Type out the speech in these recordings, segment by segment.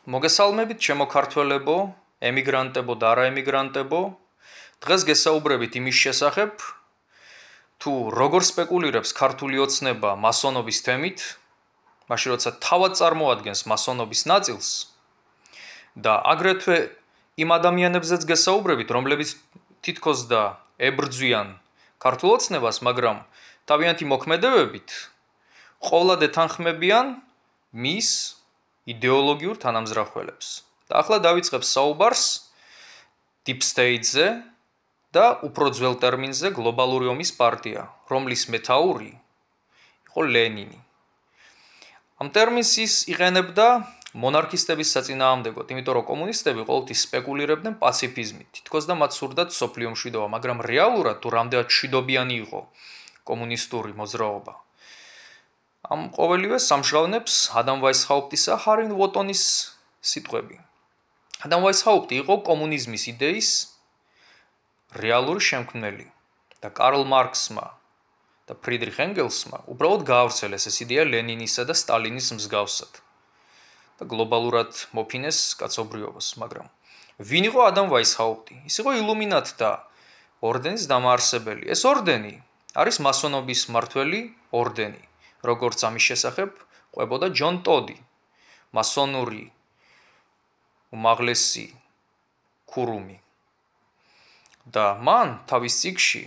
მოგესალმებით, ჩემო ქართველებო, ემიგრანტებო და არაემიგრანტებო. დღეს გესაუბრებით იმის შესახებ, თუ როგორ სპეკულირებს ქართული ოცნება მასონობის თემით, მაშინ როცა თავად წარმოადგენს მასონობის ნაწილს და აგრეთვე იმ ადამიანებზეც გესაუბრებით, რომლებიც თითქოს და ებრძვიან ქართულ ოცნებას, მაგრამ თავიანთი მოქმედებებით ყოვლად ეთანხმებიან მის იდეოლოგიურ თანამზრახველებს. და ახლა დავიწყებ საუბარს Deep State-ზე და უფრო ძველ ტერმინზე გლობალური ომის პარტია, რომლის მეთაური იყო ლენინი. ამ ტერმინს ის იყენებდა მონარქისტების საწინააღმდეგოდ, იმიტომ რომ კომუნისტები ყოველთვის სპეკულირებდნენ პაციფიზმით, თითქოს და მათ სურდათ სოფლიო მშვიდობა, მაგრამ რეალურად თუ რამდენად მშვიდობიანი იყო კომუნისტური მოძრაობა. ამ ყოველივეს სამშრალნებს ადამ ვაისჰაუპტისა და ჰარი ვოტონის სიტყვები. ადამ ვაისჰაუპტი იყო კომუნიზმის იდეის რეალური შემქმნელი და კარლ მარქსმა და ფრიდრიხ ენგელსმა უბრალოდ გაავრცელეს ეს იდეა ლენინისა და სტალინის მსგავსად და გლობალურად მოფინეს კაცობრიობას, მაგრამ ვინ იყო ადამ ვაისჰაუპტი? ის იყო ილუმინატთა ორდენის დამაარსებელი. ეს ორდენი არის მასონობის მმართველი ორდენი, როგორც ამის შესახებ ყვებოდა ჯონ ტოდი, მასონური უმაღლესი ქურუმი. და მან თავის წიგნში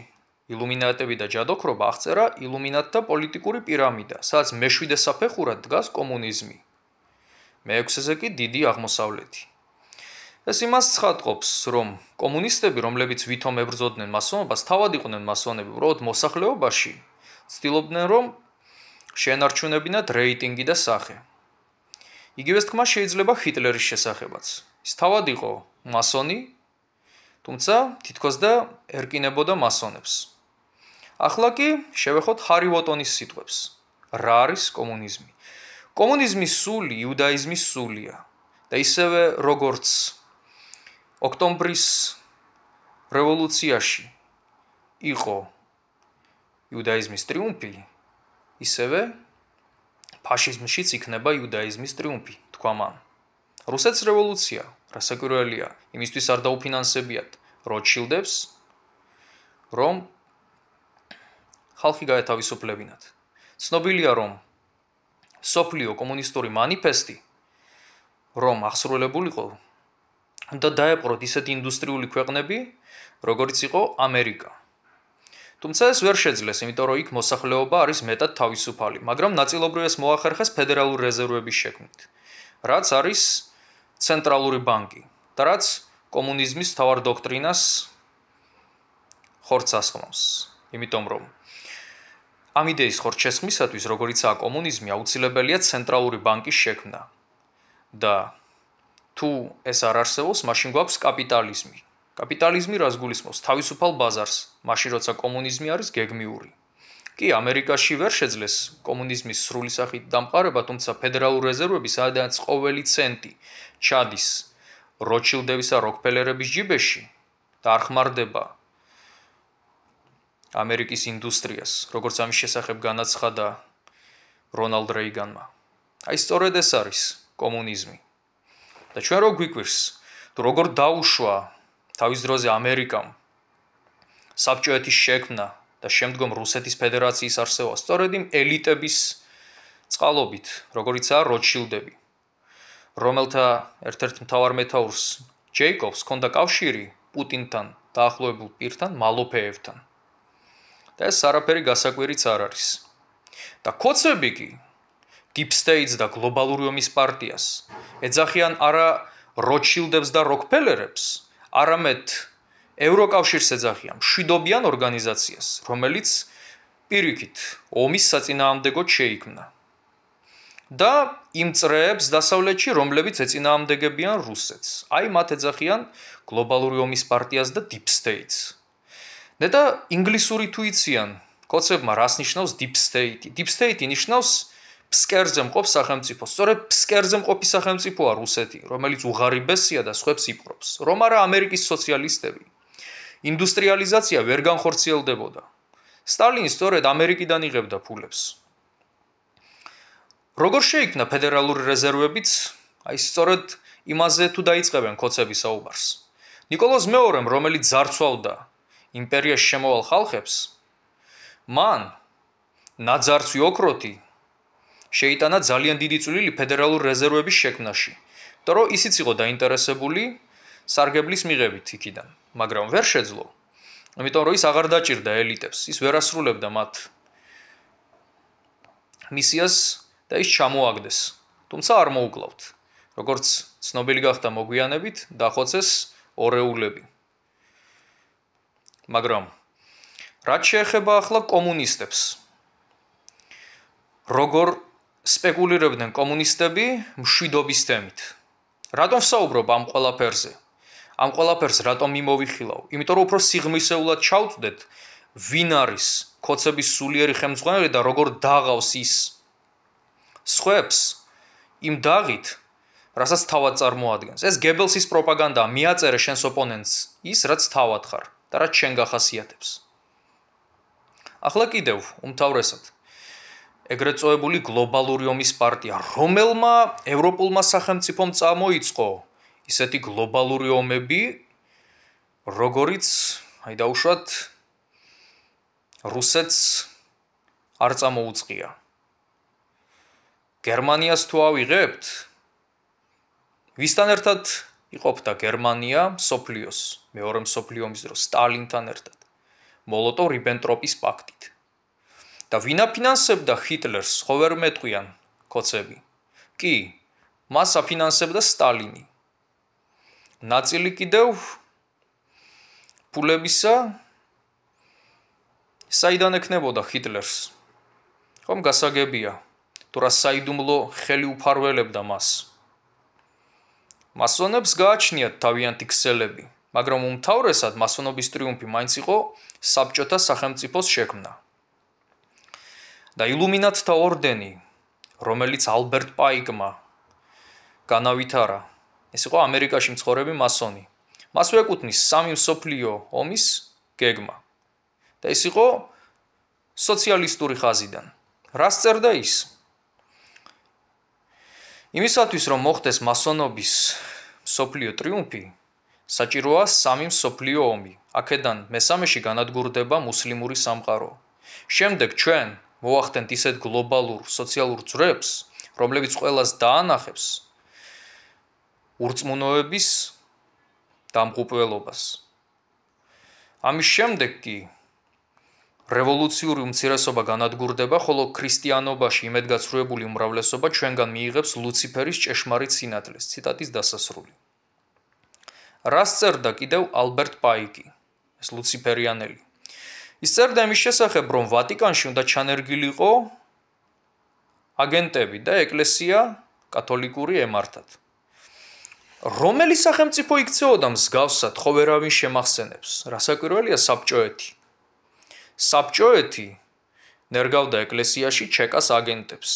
ილუმინატები და ჯადოქრობა აღწერა ილუმინატთა პოლიტიკური პირამიდა, სადაც მეშვიდე საფეხურად დგას კომუნიზმი. მეექვსეზე კი დიდი აღმოსავლეთი. ეს იმას ცხადყოფს, რომ კომუნისტები, რომლებიც ვითომ ებრძოდნენ მასონობას, თავად იყვნენ მასონები, უბრალოდ მოსახლეობაში ცდილობდნენ, რომ შეენარჩუნებინათ რეიტინგი და სახე. იგივეს თქმა შეიძლება ჰიტლერის შესახებაც. ის თავად იყო მასონი, თუმცა თითქოს და ერკინებოდა მასონებს. ახლა კი შევეხოთ ჰარი ვოტონის სიტყვებს. რა არის კომუნიზმი? კომუნიზმის სული იუდაიზმის სულია და ისევე როგორც ოქტომბრის რევოლუციაში იყო იუდაიზმის ტრიუმფი, ისევე ფაშიზმშიც იქნება იუდაიზმის ტრიუმფი, თქვა მან. რუსეთის რევოლუცია, რა საკვირველია, იმისთვის არ დაუფინანსებიათ როტშილდებს, რომ ხალხი გაეთავისუფლებინათ. ცნობილია, რომ სოფლიო კომუნისტური მანიფესტი, რომ აღსრულებულიყო და დაეპყროთ ისეთი ინდუსტრიული ქვეყნები, როგორიც იყო ამერიკა. თუმცა ეს ვერ შეძლეს, იმიტომ რომ იქ მოსახლეობა არის მეტად თავისუფალი, მაგრამ ნაწილობრივ ეს მოახერხეს ფედერალური რეზერვების შექმნით, რაც არის ცენტრალური ბანკი და რაც კომუნიზმის მთავარ დოქტრინას ხორცს ასხმავს. იმიტომ რომ ამ იდეის ხორცშესხმისათვის, როგორიცაა კომუნიზმი, აუცილებელია ცენტრალური ბანკის შექმნა. და თუ ეს არ არსებობს, მაშინ გვაქვს კაპიტალიზმი. კაპიტალიზმი რას გულისხმობს? თავისუფალ ბაზარს, მაშინ როცა კომუნიზმი არის გეგმიური. კი, ამერიკაში ვერ შეძლეს კომუნიზმის სრული სახით დამყარება, თუმცა ფედერალური რეზერვები, სადაც ყოველი ცენტი ჩადის როტშილდების და როკფელერების ჯიბეში და არ ხმარდება ამერიკის ინდუსტრიას, როგორც ამის შესახებ განაცხადა რონალდ რეიგანმა. აი სწორედ ეს არის კომუნიზმი. და ჩვენ რო გვიკვირს, თუ როგორ დაუშვა თავის დროზე ამერიკამ საბჭოეთის შექმნა და შემდგომ რუსეთის ფედერაციის არსებობა, სწორედ იმ ელიტების წყალობით, როგორიცაა როტშილდები, რომელთა ერთ-ერთ მთავარ მეთაურს ჯეიკობს ჰქონდა კავშირი პუტინთან დაახლოებულ პირთან, მალოფეევთან. და ეს არაფერი გასაკვირიც არ არის. და ქოცები კი Deep State და გლობალური ომის პარტიას ეძახიან არა როტშილდებს და როკფელერებს, არამედ ევროკავშირს ეძახიან მშვიდობიან ორგანიზაციას, რომელიც პირიქით ომის საწინააღმდეგოდ შეიქმნა. და იმ წრეებს დასავლეთში, რომლებიც ეწინააღმდეგებიან რუსეთს. აი მათ ეძახიან გლობალური ომის პარტიას და Deep State-ს. და ინგლისური თუ იციან, კოცებმა რას ნიშნავს Deep State? Deep State ნიშნავს ფსკერზე მყოფ სახელმწიფო. სწორედ ფსკერზე მყოფი სახელმწიფოა რუსეთი, რომელიც უღარიბესია და სხვებს იპყრობს. რომ არა ამერიკის სოციალისტები. ინდუსტრიალიზაცია ვერ განხორციელდებოდა. სტალინი სწორედ ამერიკიდან იღებდა ფულებს. როგორ შეიქმნა ფედერალური რეზერვებიც? აი სწორედ იმაზე თუ დაიწყებენ ქოცების საუბარს. ნიკოლოზ მეორემ, რომელიც ძარცვავდა იმპერიაში შემოვალ ხალხებს, მან ნაძარცვი ოქროთი შეიტანა ძალიან დიდი წვლილი ფედერალური რეზერვების შექმნაში, იმიტომ რომ ისიც იყო დაინტერესებული სარგებლის მიღებით იქიდან, მაგრამ ვერ შეძლო, იმიტომ რომ ის აღარ დაჭირდა ელიტებს, ის ვერ ასრულებდა მათ მისიას და ის ჩამოაგდეს, თუმცა არ მოუკლავთ. როგორც ცნობილი გახდა მოგვიანებით, დახოცეს ორეულები. მაგრამ რაც შეეხება ახლა კომუნისტებს, როგორ სპეკულირებდნენ კომუნისტები მშვიდობის თემით. რატომ ვსაუბრობ ამ ყველაფერზე? ამ ყველაფერს რატომ მიმოვიხილავ? იმიტომ რომ უფრო სიღრმისეულად ჩავწვდეთ, ვინ არის ქოცების სულიერი ხელმძღვანელი და როგორ დაღავს ის სხვებს იმ დაღით, რასაც თავად წარმოადგენს. ეს გებელსის პროპაგანდაა, მიაწერე შენს ოპონენტს ის, რაც თავად ხარ და რაც შენ გახასიათებს. ახლა კიდევ უმთავრესად ეგრეთ წოდებული გლობალური ომის პარტია, რომელმა ევროპულმა სახელმწიფომ წამოიწყო ისეთი გლობალური ომები, როგორიც, დაუშვათ, რუსეთს არ წამოუწყია. გერმანიას თუ ავიღებთ, ვისთან ერთად იყოფდა გერმანია მსოფლიოს, მეორე მსოფლიო ომის დროს სტალინთან ერთად, მოლოტოვ-რიბენტროპის პაქტით. და ვინ აფინანსებდა ჰიტლერს, ხო ვერ მეტყვიან ქოცები? კი, მას აფინანსებდა სტალინი. ნაწილი კიდევ ფულებისა საიდან ექნებოდა ჰიტლერს? ხომ გასაგებია, თუ რა საიდუმლო ხელი უფარველებდა მას. მასონებს გააჩნიათ თავიანთი ქსელები, მაგრამ უმთავრესად მასონობის ტრიუმფი მაინც იყო საბჭოთა სახელმწიფოს შექმნა. და ილუმინატთა ორდენი, რომელიც ალბერტ პაიკმა განავითარა, ეს იყო ამერიკაში მცხოვრები მასონი. მას ვეკუთვნის სამი მსოფლიო ომის გეგმა. და ეს იყო სოციალისტური ხაზიდან. რას წერდა ის? იმისათვის, რომ მოხდეს მასონობის მსოფლიო ტრიუმფი, საჭიროა სამი მსოფლიო ომი. აქედან მესამეში განადგურდება მუსლიმური სამყარო. შემდეგ ჩვენ მოვახდენთ ისეთ გლობალურ სოციალურ ძვრებს, რომლებიც ყველას დაანახებს ურწმუნოების დამღუპველობას. ამის შემდეგ კი რევოლუციური უმცირესობა განადგურდება, ხოლო ქრისტიანობაში იმედგაცრუებული უმრავლესობა ჩვენგან მიიღებს ლუციფერის ჭეშმარიტ სინათლეს. ციტატის დასასრული. რას წერდა კიდევ ალბერტ პაიკი, ეს ლუციფერიანელი? ის წერდა იმის შესახებ, რომ ვატიკანში უნდა ჩანერგილიყო აგენტები და ეკლესია კათოლიკური ემართათ. რომელი სახელმწიფო იქცეოდა მსგავსად, ხო ვერავინ შემახსენებს. რასაკვირველია, საბჭოეთი. საბჭოეთი ნერგავდა ეკლესიაში ჩეკას აგენტებს.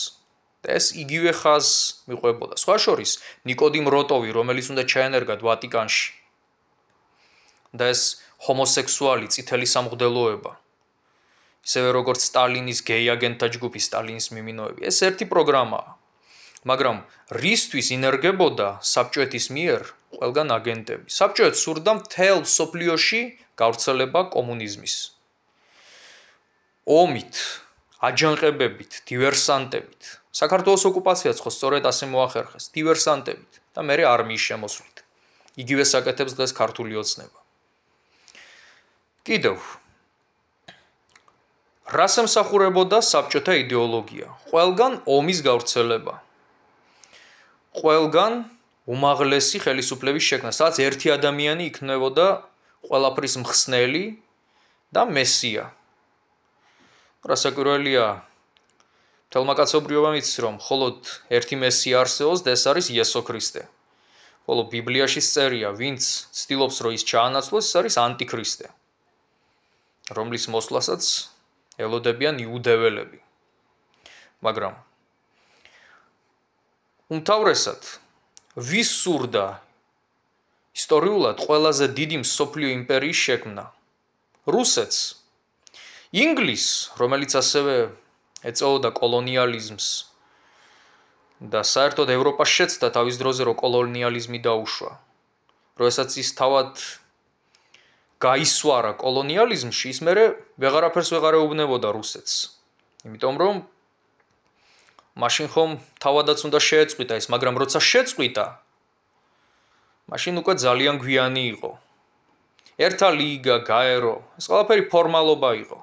და ეს იგივე ხაზს მიყვებოდა. სხვა შორის, ნიკოდიმ როტოვი, რომელიც უნდა ჩაენერგათ ვატიკანში. და ეს ჰომოსექსუალი წითელი სამღვდელოება. ისევე როგორც სტალინის გეი აგენტთა ჯგუფი, სტალინის მიმინოები. ეს ერთი პროგრამაა. მაგრამ რისთვის ინერგებოდა საბჭოეთის მიერ ყველგან აგენტები? საბჭოეთს სურდა მთელ მსოფლიოში გავრცელება კომუნიზმის. ომით, აჯანყებებით, დივერსანტებით. საქართველოს ოკუპაციაც ხო სწორედ ასე მოახერხეს, დივერსანტებით და მერე არმიის შემოსვლით. იგივე საკეთებს დღეს ქართული ოცნება. კიდევ რას ემსახურებოდა საბჭოთა იდეოლოგია? ყველგან ომის გავრცელება. ყველგან უმაღლესი ხელისუფლების შექმნა, სადაც ერთი ადამიანი იქნებოდა ყველაფრის მხსნელი და მესია. რასაკვირველია, მთელმა კაცობრიობამ იცის, რომ მხოლოდ ერთი მესია არსებობს და ეს არის იესო ქრისტე. ხოლო ბიბლიაში წერია, ვინც ცდილობს, რომ ის ჩაანაცვლოს, ეს არის ანტიქრისტე, რომლის მოსვლასაც ელოდებიან იუდეველები. მაგრამ უმთავრესად, ვის სურდა ისტორიულად ყველაზე დიდი მსოფლიო იმპერიის შექმნა? რუსეთს. ინგლისს, რომელიც ასევე ეწეოდა კოლონიალიზმს და საერთოდ ევროპას შეცდა თავის დროზე რომ კოლონიალიზმი დაუშვა. როდესაც ის თავად გაისვარა კოლონიალიზმში, ის მერე ვეღარაფერს ვეღარ ეუბნებოდა რუსეთს. იმიტომ რომ მაშინ ხომ თავადაც უნდა შეეწყვიტა ის, მაგრამ როცა შეწყვიტა, მაშინ უკვე ძალიან გვიანი იყო. ერთა ლიგა, გაერო, ეს ყველაფერი ფორმალობა იყო.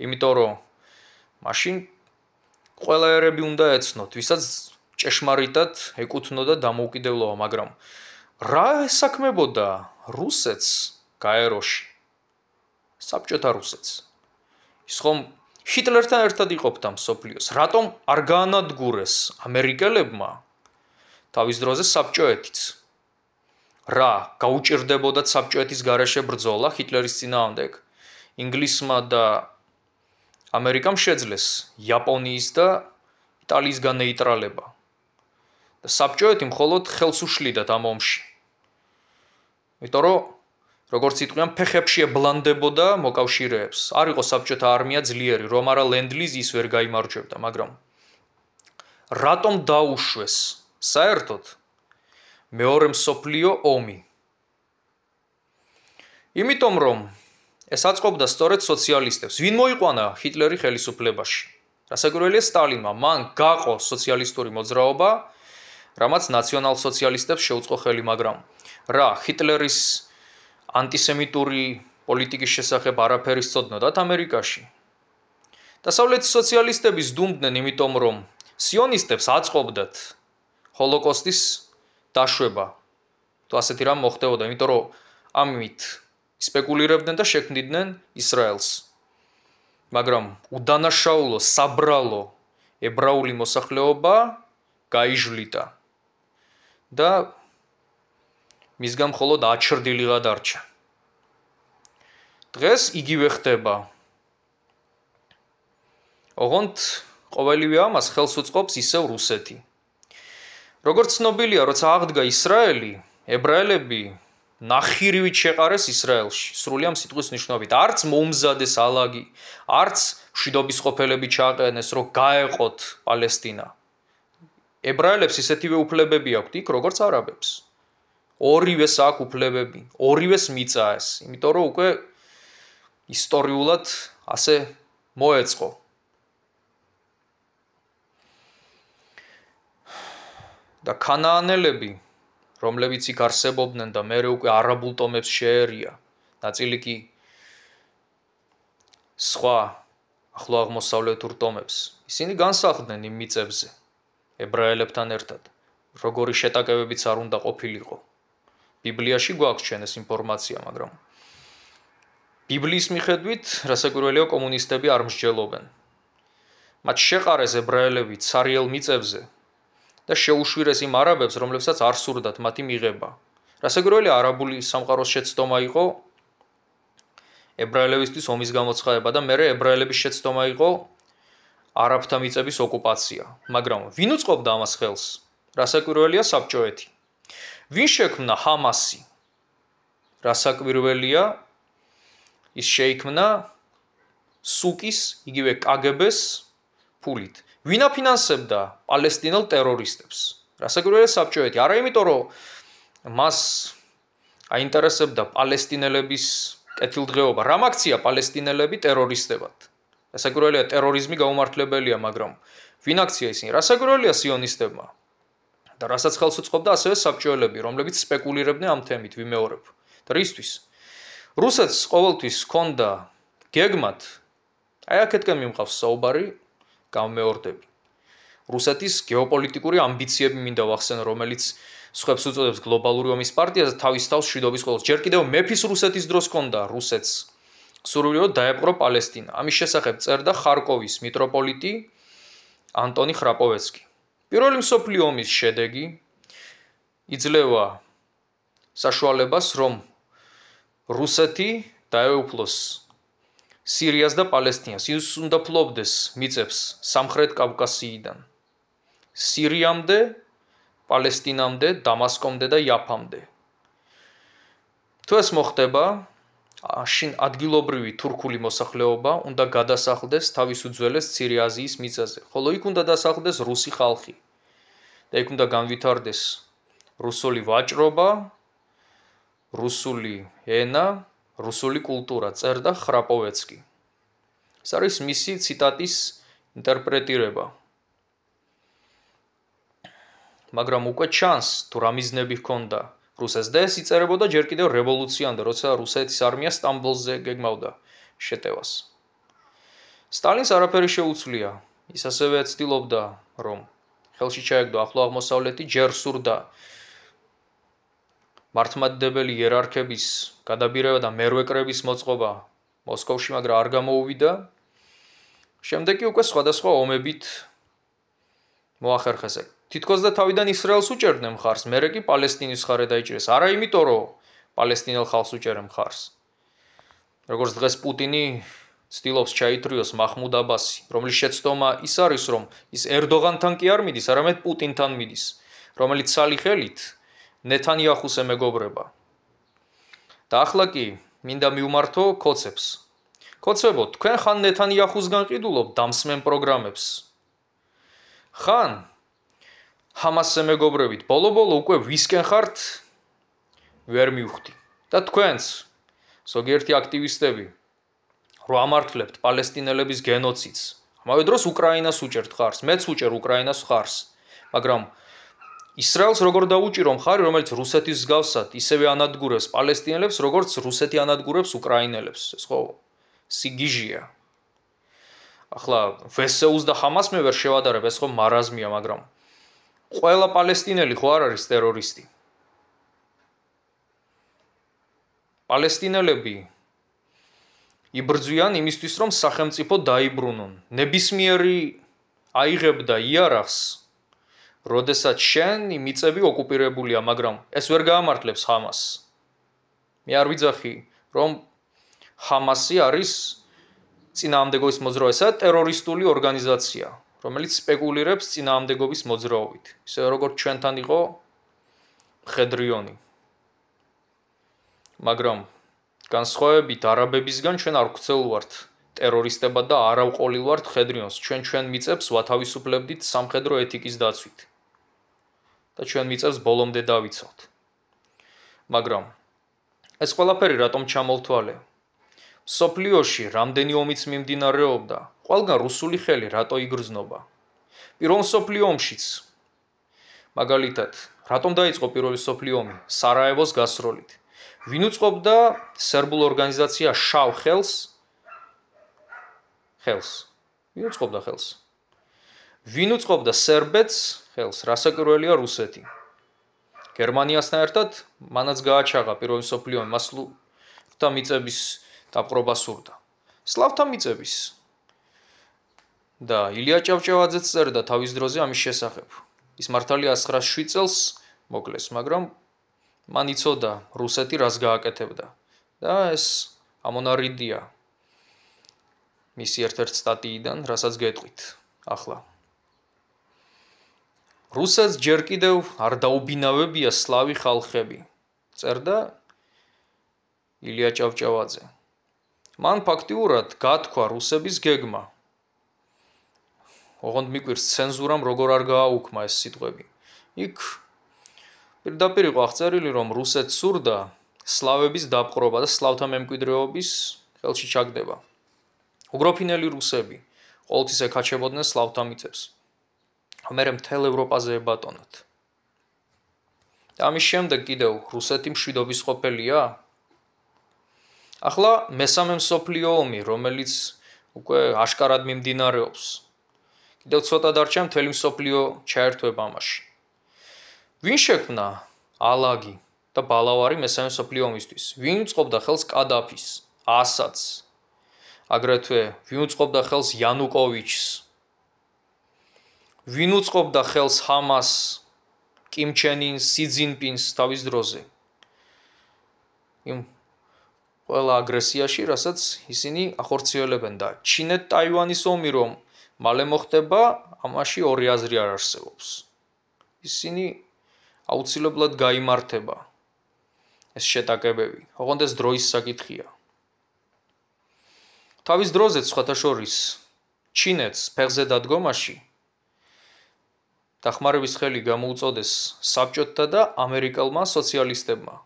იმიტომ რომ მაშინ ყველა ერები უნდა ეცნოთ, ვისაც ჭეშმარიტად ეკუთვნოდა დამოუკიდებლობა, მაგრამ რა ესაქმებოდა რუსეთს გაეროში? საბჭოთა რუსეთს. ის ხომ ჰიტლერთან ერთად იყოფდა მსოფლიოს. რატომ არ გაანადგურეს ამერიკელებმა თავის დროზე საბჭოეთიც? რა გაუჭირდებოდათ საბჭოეთის გარეშე ბრძოლა ჰიტლერის წინააღმდეგ? ინგლისმა და ამერიკამ შეძლეს იაპონიის და იტალიისგან ნეიტრალება. და საბჭოეთი მხოლოდ ხელს უშლიდათ ამ ომში. იმიტომ რომ როგორც იტყვიან, ფეხებში ებლანდებოდა მოკავშირეებს. არ იყო საბჭოთა არმია ძლიერი, რომ არა ლენდ-ლიზი ის ვერ გაიმარჯვებდა, მაგრამ რატომ დაუშვეს საერთოდ მეორე მსოფლიო ომი? იმიტომ რომ ეს აწყობდა სწორედ სოციალისტებს. ვინ მოიყვანა ჰიტლერი ხელისუფლებაში? რასაკვირველია სტალინმა. მან გაყო სოციალისტური მოძრაობა, რამაც ნაციონალ-სოციალისტებს შეუწყო ხელი, მაგრამ რა ჰიტლერის ანტისემიტური პოლიტიკის შესახებ არაფერი სწოდნოდათ ამერიკაში. დასავლეთის სოციალისტები ზდუმდნენ, იმიტომ რომ სიონისტებს აწყობდათ ჰოლოკოსტის დაშვება. თუ ასეთი რამ მოხდებოდა, იმიტომ რომ ამით სპეკულირებდნენ და შექმნიდნენ ისრაელს. მაგრამ უდანაშაულო, საბრალო ებრაული მოსახლეობა გაიჟვლიტა და მისგან მხოლოდ აჩრდილიღა დარჩა. დღეს იგივე ხდება. ოღონდ ყოველივე ამას ხელს უწყობს ისევ რუსეთი. როგორც ცნობილია, როცა აღდგა ისრაელი, ებრაელები ნახირივით შეყარეს ისრაელში, სრული ამ სიტყვის ნიშნობით. არც მოუმზადეს ალაგი, არც მშვიდობის ყოფილები ჩააყენეს, რომ გაეყოთ პალესტინა. ებრაელებს ისეთივე უფლებები აქვთ იქ, როგორც არაბებს. ორივეს აქვს უფლებები, ორივეს მიწა ეს, იმიტომ რომ უკვე ისტორიულად ასე მოეწყო. და ქანაანელები, რომლებიც იქ არსებობდნენ და მერე უკვე არაბულ ტომებს შეერია, ნაწილი კი სხვა ახლო აღმოსავლეთურ ტომებს, ისინი განსახლდნენ იმ მიწებზე ებრაელებთან ერთად, როგორი შეტაკებებიც არ უნდა ყოფილიყო. ბიბლიაში გვაქვს ჩვენ ეს ინფორმაცია, მაგრამ ბიბლიის მიხედვით რასაკვირველია კომუნისტები არ მსჯელობენ. მათ შეყარეს ებრაელები ცარიელ მიწებზე და შეუშვირეს იმ არაბებს, რომლებსაც არ სურდათ მათი მიღება. რასაკვირველია არაბული სამყაროს შეცდომა იყო ებრაელებისთვის ომის გამოცხადება და მერე ებრაელების შეცდომა იყო არაბთა მიწების ოკუპაცია. მაგრამ ვინ უწყობდა ამას ხელს? რასაკვირველია საბჭოეთი. ვინ შექმნა ჰამასი? რასაკვირველია ის შეიქმნა სუკის, იგივე კგბ-ს ფულით. ვინ აფინანსებდა პალესტინელ ტერორისტებს? რასაკვირველია საბჭოეთი. არა იმიტომ რომ მას აინტერესებდა პალესტინელების კეთილდღეობა. რამ აქცია პალესტინელები ტერორისტებად? რასაკვირველია ტერორიზმი გაუმართლებელია, მაგრამ ვინ აქცია ისინი? რასაკვირველია სიონისტებმა. და რასაც ხელს უწყობდა ასევე საბჭოელები, რომლებიც სპეკულირებდნენ ამ თემით, ვიმეორებ. და რისთვის? რუსეთს ყოველთვის ჰქონდა გეგმად, აი აქეთკენ მიმყავს საუბარი, გამმეორდები. რუსეთის გეოპოლიტიკური ამბიციები მინდა ვახსენო, რომელიც სხვებს უწოდებს გლობალური ომის პარტიას და თავის თავს მშვიდობის ყოველს. ჯერ კიდევ მეფის რუსეთის დროს ჰქონდა რუსეთს სურვილი რომ დაეპყრო პალესტინა. ამის შესახებ წერდა ხარკოვის მიტროპოლიტი ანტონი ხრაპოვეცკი. პირველი მსოფლიო ომის შედეგი იძლევა საშუალებას, რომ რუსეთი დაეუფლოს სირიას და პალესტინას. ის უნდა ფლობდეს მიწებს სამხრეთ კავკასიიდან სირიამდე, პალესტინამდე, დამასკომდე და იაფამდე. თუ ეს მოხდება, შინ ადგილობრივი თურქული მოსახლეობა უნდა გადასახლდეს თავის უძველეს მცირე აზიის მიწაზე, ხოლო იქ უნდა დასახლდეს რუსი ხალხი. და იქ უნდა განვითარდეს რუსული ვაჭრობა, რუსული ენა, რუსული კულტურა, წერდა ხრაპოვეცკი. ეს არის მისი ციტატის ინტერპრეტირება. მაგრამ უკვე ჩანს თუ რა მიზნები ჰქონდა რუსეთს და ეს იწერებოდა ჯერ კიდევ რევოლუციამდე, როცა რუსეთის არმია სტამბოლზე გეგმავდა შეტევას. სტალინს არაფერი შეუცვლია. ის ასევე ცდილობდა, რომ ხელში ჩაეგდო ახლო აღმოსავლეთი, ჯერ სურდა მართლმადიდებელი იერარქების გადაბირება და მერვეკრების მოწყობა მოსკოვში, მაგრამ არ გამოუვიდა. შემდეგ კი უკვე სხვადასხვა ომებით მოახერხეს. თითქოს და თავიდან ისრაელს უჭერდნენ მხარს, მერე კი პალესტინის მხარე დაიჭირეს. არა იმიტომ, რომ პალესტინელ ხალხს უჭერენ მხარს. როგორც დღეს პუტინი ცდილობს ჩაითრიოს მაჰმუდ აბასი, რომლის შეცდომა ის არის, რომ ის ერდოღანთან კი არ მიდის, არამედ პუტინთან მიდის, რომელიც ცალი ხელით ნეთანიაჰუს ემეგობრება. და ახლა კი მინდა მივმართო ქოცებს. ქოცებო, თქვენ ხან ნეთანიაჰუსგან ყიდულობ დამსმენ პროგრამებს. ხან ჰამასს ემეგობრებით, ბოლო-ბოლო უკვე ვისკენ ხართ ვერ მივხვდი. და თქვენც, ზოგიერთი აქტივისტები, რო ამართლებთ პალესტინელების გენოციდს, ამავე დროს უკრაინას უჭერთ ხარს, მეც უჭერ უკრაინას ხარს, მაგრამ ისრაელს როგორ დაუჭირო მხარი, რომელიც რუსეთის მსგავსად ისევე ანადგურებს პალესტინელებს, როგორც რუსეთი ანადგურებს უკრაინელებს. ეს ხო სიგიჟია. ახლა ვესეუს და ჰამას მე ვერ შევადარებ, ეს ხო მარაზმია, მაგრამ ყველა პალესტინელი ხო არ არის ტერორისტი. პალესტინელები იბრძვიან იმისთვის, რომ სახელმწიფო დაიბრუნონ. ნებისმიერი აიღებდა იარაღს, როდესაც შენი მიწები ოკუპირებულია, მაგრამ ეს ვერ გაამართლებს ჰამას. მე არ ვიძახი, რომ ჰამასი არის წინააღმდეგობის მოძრაობა, ტერორისტული ორგანიზაცია, რომელიც სპეკულირებს წინააღმდეგობის მოძრაობით. ისე როგორც ჩვენთან იყო მხედრიონი. მაგრამ განსხვავებით არაბებისგან ჩვენ არ გვქცეულვართ ტერორისტებად და არ ავყოლილვართ მხედრიონს. ჩვენ მიწებს ვათავისუფლებდით სამხედრო ეთიკის დაცვით. და ჩვენ მიწებს ბოლომდე დავიცავთ. მაგრამ ეს ყველაფერი რატომ ჩამოვთვალე? სოფლიოში რამდენი ომიც მიმდინარეობდა, ყველგან რუსული ხელი რატო იგრძნობა? პირველ მსოფლიო ომშიც, მაგალითად, რატომ დაიწყო პირველი მსოფლიო ომი? სარაევოს გასროლით. ვინ უწყობდა სერბულ ორგანიზაცია შავ ხელს? ვინ უწყობდა ხელს? ვინ უწყობდა სერბეთს ხელს? რასაკვირველია რუსეთი. გერმანიასთან ერთად მანაც გააჩაღა პირველი მსოფლიო ომი, მას სლავთა მიწების დაპყრობა სურდა. სლავთა მიწების. და ილია ჭავჭავაძეც წერდა თავის დროზე ამის შესახებ. ის მართალია 1907 წელს მოკლეს, მაგრამ მან იცოდა რუსეთი რას გააკეთებდა. და ეს ამონარიდია მისი ერთ-ერთ სტატიიდან, რასაც გეტყვით ახლა. რუსეთს ჯერ კიდევ არ დაუბინავებია სლავი ხალხები, წერდა ილია ჭავჭავაძე. მან ფაქტიურად გათქვა რუსების გეგმა. ოღონდ მიკვირს ცენზურამ როგორ არ გააუქმა ეს სიტყვები. იქ პირდაპირ იყო აღწერილი, რომ რუსეთს სურდა სლავების დაპყრობა და სლავთა მემკვიდრეობის ხელში ჩაგდება. უგროფინელი რუსები ყოველთვის ეკაჩებოდნენ სლავთა მიწებს. მერე მთელ ევროპაზე ებატონათ. და ამის შემდეგ კიდევ რუსეთი მშვიდობის ყოფილია? ახლა მესამე მსოფლიო ომი, რომელიც უკვე აშკარად მიმდინარეობს. კიდევ ცოტა დარჩა მთელი მსოფლიო ჩაერთვება ამაში. ვინ შექმნა ალაგი და ბალავარი მესამე მსოფლიო ომისთვის? ვინ უწყობდა ხელს კადაფის, ასადს? აგრეთვე ვინ უწყობდა ხელს იანუკოვიჩს? ვინ უწყობდა ხელს ჰამას, კიმ ჩენ ინს, სი ძინპინს თავის დროზე? იმ ყველა აგრესიაში, რასაც ისინი ახორციელებენ და ჩინეთ-ტაივანის ომი რომ მალე მოხდება, ამაში ორი აზრი არ არსებობს. ისინი აუცილებლად გაიმართება ეს შეტაკებები, ოღონდ ეს დროის საკითხია. თავის დროზე სხვათა შორის ჩინეთს ფეხზე დადგომაში დახმარების ხელი გამოუწოდეს საბჭოთა და ამერიკელმა სოციალისტებმა.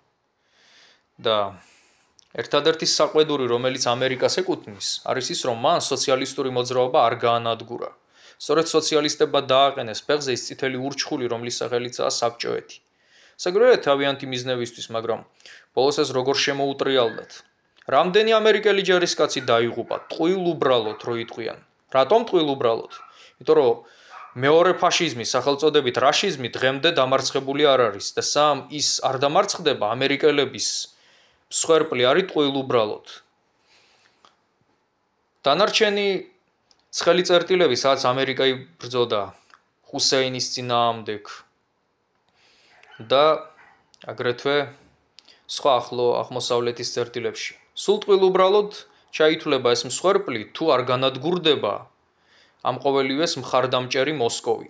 და ერთადერთი საყვედური, რომელიც ამერიკას ეკუთვნის, არის ის, რომ მან სოციალისტური მოძრაობა არ გაანადგურა. სწორედ სოციალისტებმა დააყენეს ფეხზე ის წითელი ურჩხული, რომლის სახელიცაა საბჭოეთი. საგრეა თავიანთი მიზნებისთვის, მაგრამ ბოლოს ეს როგორ შემოუტრიალდათ. რამდენი ამერიკელი ჯარისკაცი დაიღუპა, ტყუილ უბრალოდ რო იტყვიან. რატომ ტყუილ უბრალოდ? იმიტომ რომ მეორე ფაშიზმის სახელწოდებით რაშიზმი დღემდე დამარცხებული არ არის და სამ ის არ დამარცხდება, ამერიკელების მსხვერპლი არის ტყუილ უბრალოდ. დანარჩენი ცხელი წერტილები, სადაც ამერიკა იბრძოდა ჰუსეინის წინააღმდეგ და აგრეთვე სხვა ახლო აღმოსავლეთის წერტილებში. სულ ტყუილ უბრალოდ ჩაითვლება ეს მსხვერპლი, თუ არ განადგურდება ამ ყოველივეს მხარდამჭერი მოსკოვი.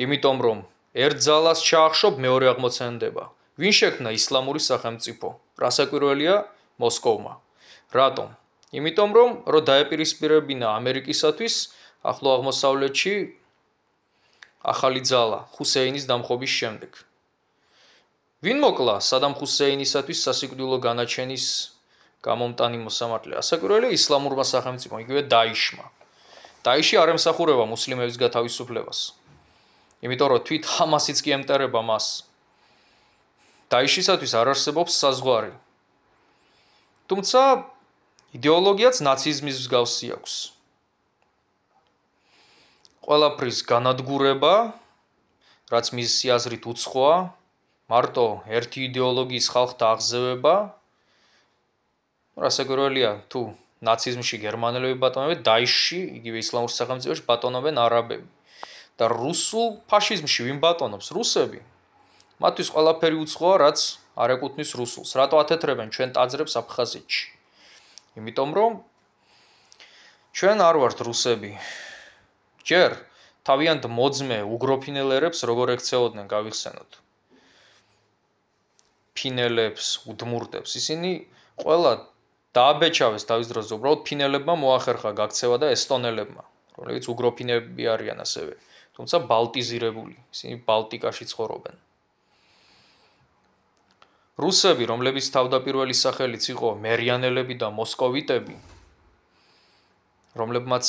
იმიტომ რომ ერთ ძალას ჩაახშობ, მეორე აღმოცენდება. ვინ შექმნა ისლამური სახელმწიფო? რასაკვირველია მოსკოვმა. რატომ? იმიტომ რომ დაეპირისპირებინა ამერიკისათვის ახლო აღმოსავლეთში ახალი ძალა ჰუსეინის დამხობის შემდეგ. ვინ მოკლა სადამ ჰუსეინისათვის სასიკვდილო განაჩენის გამომტანი მოსამართლე? რასაკვირველია ისლამურმა სახელმწიფომ, იგივე დაიშმა. დაიში არ ემსახურება მუსლიმების გათავისუფლებას. იმიტომ რომ თვით ჰამასიც კი ემტერება მას. დაიშისათვის არ არსებობს საზღვარი. თუმცა იდეოლოგიაც ნაციზმის მსგავსი აქვს. ყველაფრის განადგურება, რაც მისი აზრით უცხოა, მარტო ერთი იდეოლოგიის ხალხთა აღზევება, რასაკვირველია თუ ნაციზმში გერმანელები ბატონობენ, დაიშში, იგივე ისლამურ სახელმწიფოში ბატონობენ არაბები. და რუსულ ფაშიზმში ვინ ბატონობს? რუსები. მათთვის ყველაფერი უცხოა, რაც არ ეკუთვნის რუსულს. რატო ათეთრებენ ჩვენ ტაძრებს აფხაზეთში? იმიტომ რომ ჩვენ არ ვართ რუსები. ჯერ თავიანთ მოძმე უგროფინელერებს როგორ ექცეოდნენ, გავიხსენოთ. ფინელებს, უდმურტებს, ისინი ყველა დააბეჭავეს თავის დროზე, უბრალოდ ფინელებმა მოახერხა გაქცევა და ესტონელებმა, რომლებიც უგროფინები არიან ასევე, თუმცა ბალტიზირებული, ისინი ბალტიკაში ცხოვრობენ. რუსები, რომლებიც თავდაპირველი სახელიც იყო მერიანელები და მოსკოვიტები, რომლებმაც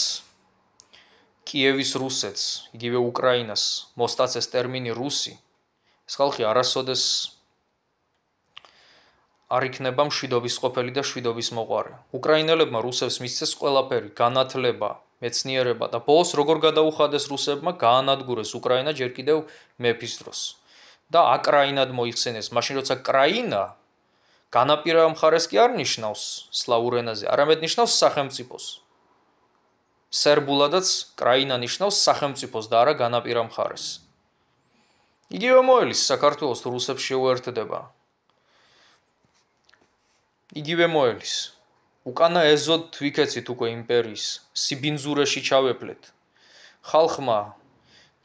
კიევის რუსეთს, იგივე უკრაინას მოსტაცეს ტერმინი რუსი, ეს ხალხი არასოდეს არ იქნება მშვიდობის ყოფილი და შვიდობის მოყვარე. უკრაინელებმა რუსებს მისცეს ყველაფერი, განათლება, მეცნიერება და ბოლოს როგორ გადაუხადეს რუსებმა, გაანადგურეს უკრაინა ჯერ კიდევ მეფის დროს. და აკრაინად მოიხსენეს, მაშინ როცა კრაინა განაპირა მხარეს კი არ ნიშნავს სლავურ ენაზე, არამედ ნიშნავს სახელმწიფოს. სერბულადაც კრაინა ნიშნავს სახელმწიფოს და არა განაპირა მხარეს. იგივე მოელის საქართველოს თუ რუსებს შეუერთდება. იგივე მოელის. უკანა ეზოდ ვიქეცით უკვე იმპერიის, სიბინძურეში ჩავეფლეთ. ხალხმა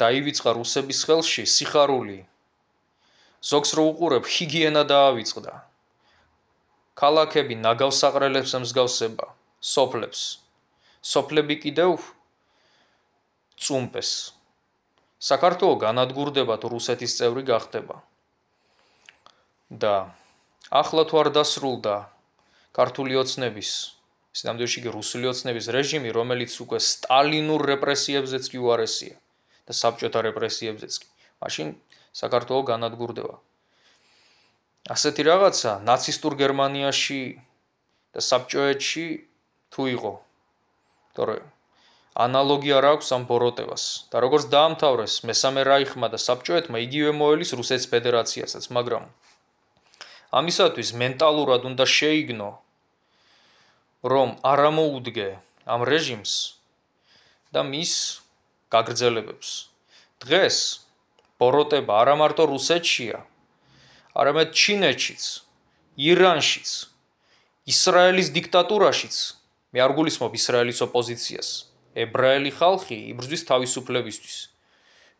დაივიწყა რუსების ხელში სიხარული. ზოგს რო უყურებ, ჰიგიენა დაავიწყდა. ქალაქები ნაგავსაყრელებს ემსგავსება, სოფლებს. სოფლები კიდევ წუმპეს. საქართველო განადგურდება თუ რუსეთის წევრი გახდება. და ახლა თუ არ დასრულდა ქართული ოცნების, სინამდვილეში კი რუსული ოცნების რეჟიმი, რომელიც უკვე სტალინურ რეპრესიებზეც კი უარესია და საბჭოთა რეპრესიებზეც კი, მაშინ საქართველო განადგურდება. ასეთი რაღაცა ნაცისტურ გერმანიაში და საბჭოეთში თუ იყო, თორე ანალოგი არ აქვს ამ ბოროტებას და როგორც დაამთავრეს მესამე რაიხმა და საბჭოეთმა, იგივე მოელის რუსეთის ფედერაციასაც, მაგრამ ამისათვის მენტალურად უნდა შეიგნო, რომ არ ამოუდგე ამ რეჟიმს და მის გაგრძელებებს. დღეს ბოროტება არა მარტო რუსეთშია, არამედ ჩინეთშიც, ირანშიც, ისრაელის დიქტატურაშიც. მე არ გულისხმობ ისრაელის ოპოზიციას. ებრაელი ხალხი იბრძვის თავისუფლებისთვის.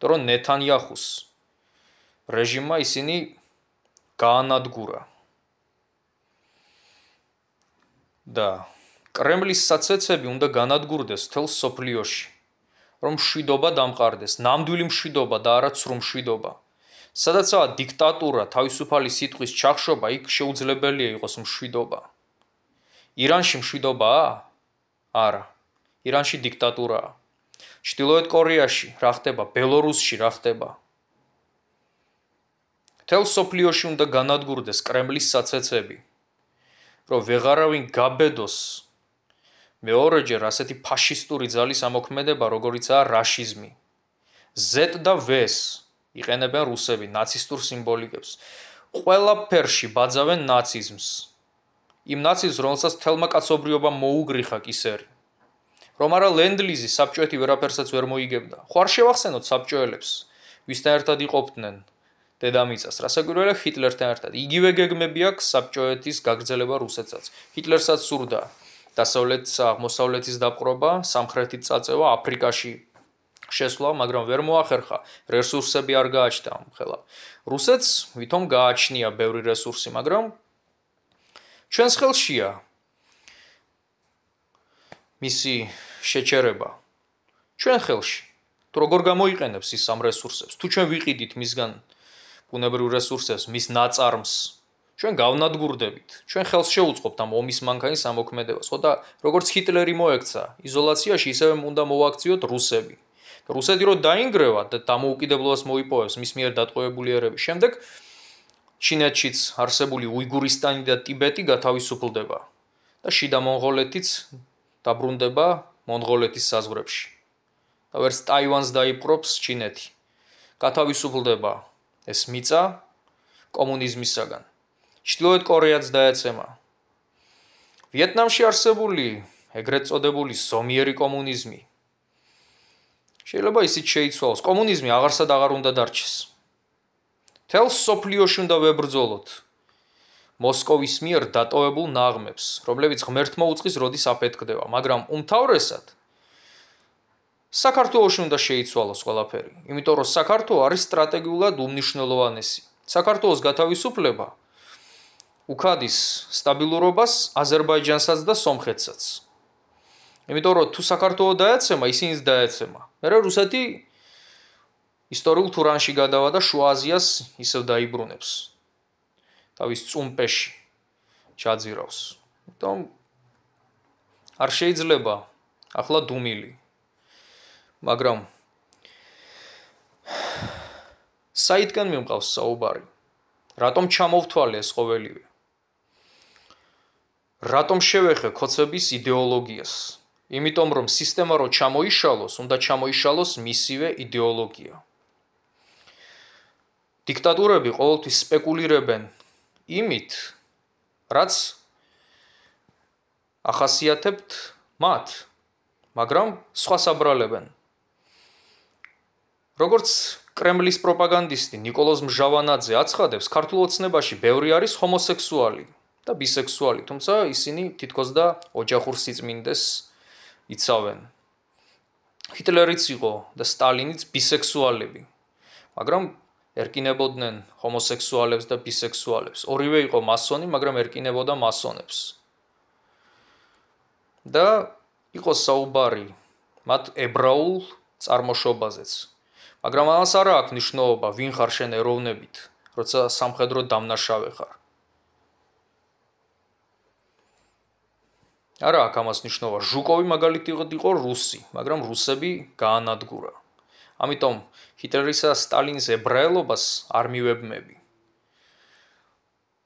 იმიტომ რომ ნეთანიაჰუს რეჟიმმა ისინი გაანადგურა. და კრემლის საცეცები უნდა განადგურდეს მთელ სოფლიოში. რომ მშვიდობა დამყარდეს, ნამდვილი მშვიდობა და არა ცრუ მშვიდობა. სადაცაა დიქტატურა, თავისუფალი სიტყვის ჩახშობა, იქ შეუძლებელია იყოს მშვიდობა. ირანში მშვიდობაა? არა. ირანში დიქტატურაა. ჩრდილოეთ კორეაში რა ხდება? ბელორუსში რა ხდება? მთელ სოფლიოში უნდა განადგურდეს კრემლის საცეცები, რომ ვეღარავინ გაბედოს მეორეჯერ ასეთი ფაშისტური ძალის ამოქმედება, როგორიცაა რაშიზმი. Z და V-ს იყენებენ რუსები ნაცისტურ სიმბოლიკებს. ყველაფერში ბაძავენ ნაციზმს. იმ ნაციზმს, რომელსაც თელმა კაცობრიობამ მოუგრიხა კისერი. რომ არა ლენდლიზი საბჭოეთი ვერაფერსაც ვერ მოიგებდა. ხო არ შევახსენოთ საბჭოელებს, ვისთან ერთად იყოფდნენ დედამიწას, რასაკვირველია ჰიტლერთან ერთად. იგივე გეგმები აქვს საბჭოეთის გაგრძელება რუსეთსაც. ჰიტლერსაც სურდა დასავლეთის აღმოსავლეთის დაპყრობა, სამხრეთით წაწევა, აფრიკაში შესვლა, მაგრამ ვერ მოახერხა, რესურსები არ გააჩნდა ხელა. რუსეთს ვითომ გააჩნია ბევრი რესურსი, მაგრამ ჩვენს ხელშია მისი შეჩერება. ჩვენ ხელში. თუ როგორ გამოიყენებს ის ამ რესურსებს, თუ ჩვენ ვიყიდით მისგან ბუნებრივ რესურსებს, მის ნაწარმს, ჩვენ გავნადგურდებით. ჩვენ ხელს შეუწყობთ ამ ომის მანქანის ამოქმედებას. ხო და როგორც ჰიტლერი მოექცა იზოლაციაში, ისევე უნდა მოვაქციოთ რუსები. რუსეთი რო დაინგრევა და დამოუკიდებლობას მოიპოვებს მის მიერ დატყვევებული ერების შემდეგ, ჩინეთშიც არსებული უიგურისტანი და ტიბეტი გათავისუფლდება და შიდა მონღოლეთიც დაბრუნდება მონღოლეთის საზღვრებში. და ვერც ტაივანს დაიპყრობს ჩინეთი. გათავისუფლდება ეს მიწა კომუნიზმისაგან. ჩრდილოეთ კორეაც დაეცემა. ვიეტნამში არსებული ეგრეთ წოდებული ზომიერი კომუნიზმი შეიძლება ისიც შეიცვალოს. კომუნიზმი აღარსად აღარ უნდა დარჩეს. მთელ სოფლიოში უნდა ვებრძოლოთ მოსკოვის მიერ დატოვებულ ნაღმებს, რომლებიც ღმერთმა უწყის, როდის აფეთქდება, მაგრამ უმთავრესად საქართველოში უნდა შეიცვალოს ყველაფერი, იმიტომ რომ საქართველო არის სტრატეგიულად უმნიშვნელოვანესი. საქართველოს გათავისუფლება უქადის სტაბილურობას აზერბაიჯანსაც და სომხეთსაც. იმიტომ რომ თუ საქართველო დაეცემა, ისინიც დაეცემა. მერე რუსეთი ისტორიულ თურანში გადავა და შუა აზიას ისევ დაიბრუნებს. თავის წუმპეში ჩაძირავს. იმიტომ არ შეიძლება ახლა დუმილი. მაგრამ საითგან მიმყავს საუბარი? რატომ ჩამოვთვალე ეს ყოველივე? რატომ შევეხე ქოცების იდეოლოგიას? იმიტომ რომ სისტემა რო ჩამოიშალოს, უნდა ჩამოიშალოს მისივე იდეოლოგია. დიქტატურები ყოველთვის სპეკულირებენ იმით, რაც ახასიათებთ მათ, მაგრამ სხვას აბრალებენ. როგორც კრემლის პროპაგანდისტი ნიკოლოზ მჟავანაძე აცხადებს, ქართულ ოცნებაში ბევრი არის ჰომოსექსუალი და ბისექსუალი, თუმცა ისინი თითქოს და ოჯახურ სიწმინდეს იცავენ. ჰიტლერიც იყო და სტალინიც ბისექსუალები, მაგრამ ერკინებოდნენ ჰომოსექსუალებს და ბისექსუალებს. ორივე იყო მასონი, მაგრამ ერკინებოდა მასონებს. და იყო საუბარი მათ ებრაულ წარმოშობაზეც. მაგრამ ამას არა აქვს მნიშვნელობა, ვინ ხარ შენ ეროვნებით, როცა სამხედრო დამნაშავე ხარ. არა აქვს ამას მნიშვნელობა. ჟუკოვი მაგალითად იყო რუსი, მაგრამ რუსები გაანადგურა. ამიტომ ჰიტლერისა და სტალინის ებრაელობას არ მივებმები.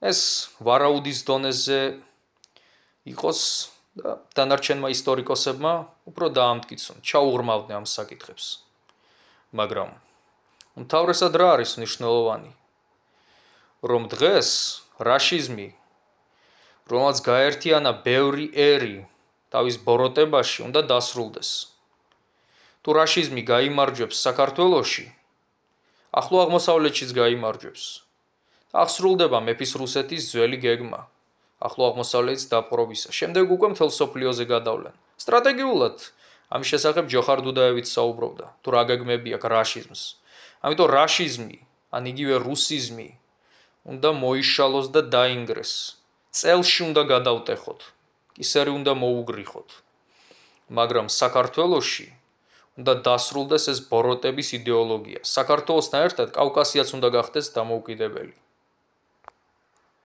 ეს ვარაუდის დონეზე იყოს და დანარჩენმა ისტორიკოსებმა უფრო დაამტკიცონ, ჩაუღრმავდნენ ამ საკითხებს. მაგრამ უმთავრესად რა არის მნიშვნელოვანი? რომ დღეს რაშიზმი, რომელსაც გაერთიანა ბევრი ერი თავის ბოროტებაში, უნდა დასრულდეს. თუ რაშიზმი გაიმარჯვებს საქართველოში, ახლო აღმოსავლეთშიც გაიმარჯვებს. აღსრულდება მეფის რუსეთის ძველი გეგმა, ახლო აღმოსავლეთის დაპყრობისა. შემდეგ უკვე მთელ სოფლიოზე გადავლენ. სტრატეგიულად ამის შესახებ ჯოხარ დუდაევიც საუბრობდა, თუ რა გეგმები აქვს რაშიზმს. ამიტომ რაშიზმი, ან იგივე რუსიზმი უნდა მოიშალოს და დაინგრეს. წელში უნდა გადავტეხოთ, კისერი უნდა მოუგრიხოთ. მაგრამ საქართველოში და დასრულდეს ეს ბოროტების იდეოლოგია. საქართველოსთან ერთად კავკასიაც უნდა გახდეს დამოუკიდებელი.